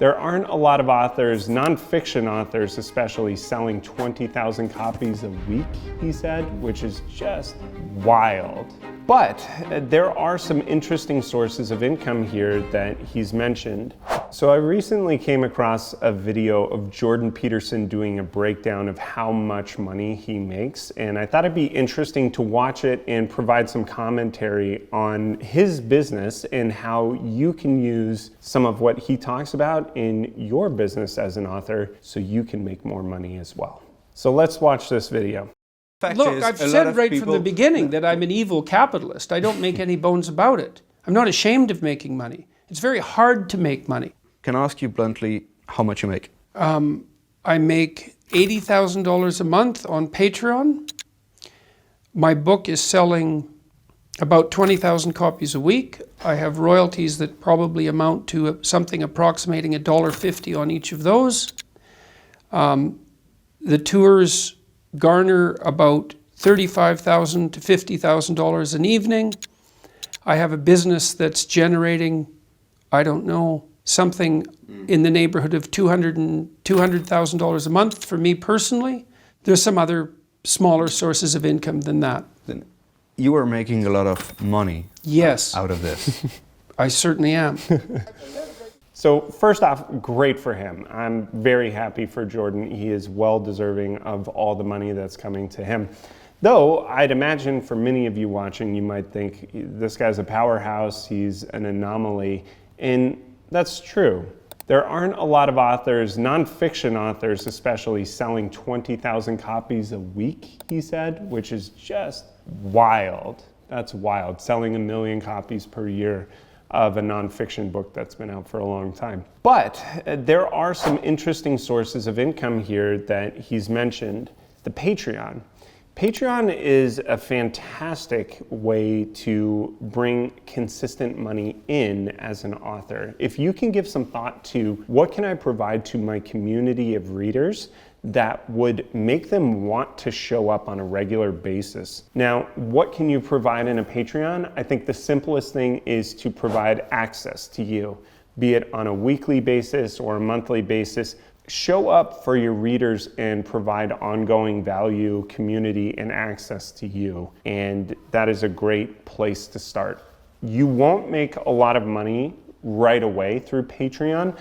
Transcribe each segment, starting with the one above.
There aren't a lot of authors, nonfiction authors especially, selling 20,000 copies a week, he said, which is just wild. But there are some interesting sources of income here that he's mentioned. So I recently came across a video of Jordan Peterson doing a breakdown of how much money he makes, and I thought it'd be interesting to watch it and provide some commentary on his business and how you can use some of what he talks about in your business as an author so you can make more money as well. So let's watch this video. Look, I've said right from the beginning that I'm an evil capitalist. I don't make any bones about it. I'm not ashamed of making money. It's very hard to make money. Can I ask you bluntly how much you make? I make $80,000 a month on Patreon. My book is selling about 20,000 copies a week. I have royalties that probably amount to something approximating $1.50 on each of those. The tours garner about $35,000 to $50,000 an evening. I have a business that's generating, I don't know, something in the neighborhood of $200,000 a month for me personally. There's some other smaller sources of income than that. Then you are making a lot of money. Yes. Out of this. I certainly am. So first off, great for him. I'm very happy for Jordan. He is well deserving of all the money that's coming to him. Though I'd imagine for many of you watching, you might think this guy's a powerhouse, he's an anomaly, and that's true. There aren't a lot of authors, nonfiction authors especially, selling 20,000 copies a week, he said, which is just wild. That's wild, selling 1 million copies per year of a nonfiction book that's been out for a long time. But there are some interesting sources of income here that he's mentioned. The Patreon. Patreon is a fantastic way to bring consistent money in as an author. If you can give some thought to what can I provide to my community of readers that would make them want to show up on a regular basis. Now, what can you provide in a Patreon? I think the simplest thing is to provide access to you, be it on a weekly basis or a monthly basis. Show up for your readers and provide ongoing value, community, and access to you. And that is a great place to start. You won't make a lot of money right away through Patreon,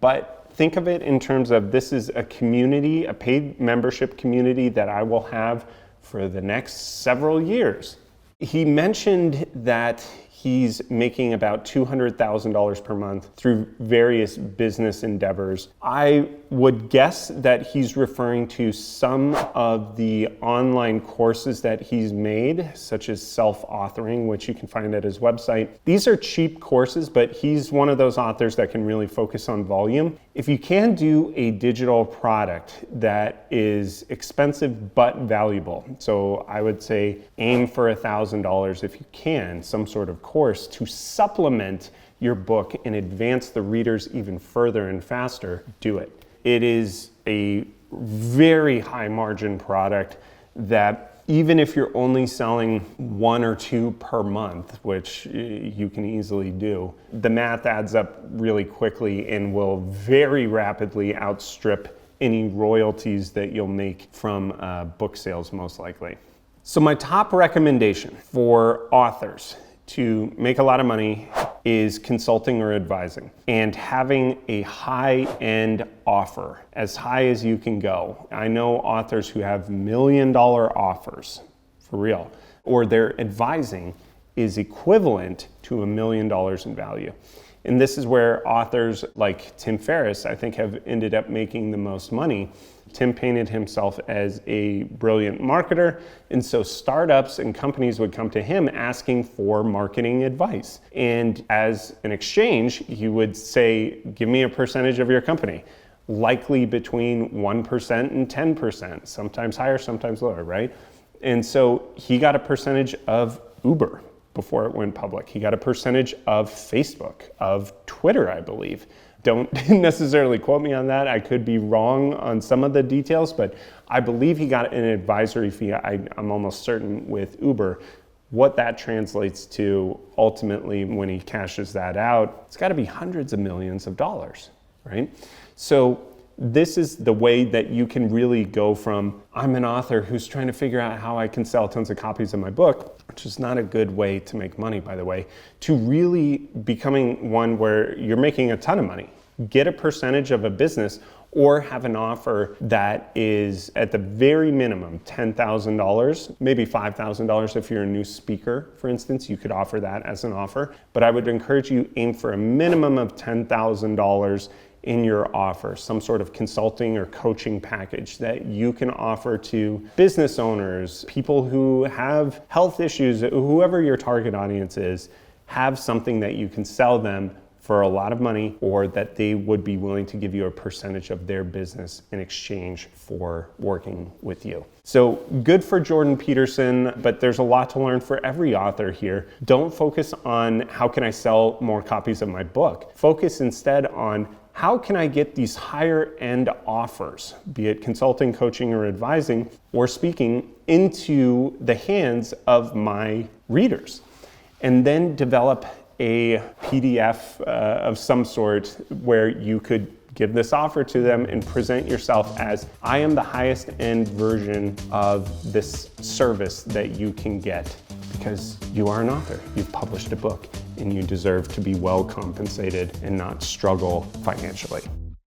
but think of it in terms of this is a community, a paid membership community that I will have for the next several years. He mentioned that he's making about $200,000 per month through various business endeavors. I would guess that he's referring to some of the online courses that he's made, such as self-authoring, which you can find at his website. These are cheap courses, but he's one of those authors that can really focus on volume. If you can do a digital product that is expensive but valuable, so I would say aim for $1,000 if you can, some sort of course to supplement your book and advance the readers even further and faster, do it. It is a very high margin product that even if you're only selling 1 or 2 per month, which you can easily do, the math adds up really quickly and will very rapidly outstrip any royalties that you'll make from book sales most likely. So my top recommendation for authors to make a lot of money is consulting or advising and having a high-end offer, as high as you can go. I know authors who have $1 million offers, for real, or their advising is equivalent to $1 million in value. And this is where authors like Tim Ferriss, I think, have ended up making the most money. Tim painted himself as a brilliant marketer, and so startups and companies would come to him asking for marketing advice. And as an exchange, he would say, give me a percentage of your company, likely between 1% and 10%, sometimes higher, sometimes lower, right? And so he got a percentage of Uber before it went public. He got a percentage of Facebook, of Twitter, I believe. Don't necessarily quote me on that. I could be wrong on some of the details, but I believe he got an advisory fee, I'm almost certain, with Uber. What that translates to ultimately when he cashes that out, it's got to be hundreds of millions of dollars, right? So this is the way that you can really go from, I'm an author who's trying to figure out how I can sell tons of copies of my book, which is not a good way to make money, by the way, to really becoming one where you're making a ton of money. Get a percentage of a business or have an offer that is at the very minimum $10,000, maybe $5,000 if you're a new speaker, for instance, you could offer that as an offer. But I would encourage you aim for a minimum of $10,000 in your offer, some sort of consulting or coaching package that you can offer to business owners, people who have health issues, whoever your target audience is, have something that you can sell them for a lot of money, or that they would be willing to give you a percentage of their business in exchange for working with you. So good for Jordan Peterson, but there's a lot to learn for every author here. Don't focus on how can I sell more copies of my book. Focus instead on how can I get these higher end offers, be it consulting, coaching, or advising, or speaking, into the hands of my readers. And then develop a PDF of some sort where you could give this offer to them and present yourself as, I am the highest end version of this service that you can get, because you are an author, you've published a book, and you deserve to be well compensated and not struggle financially.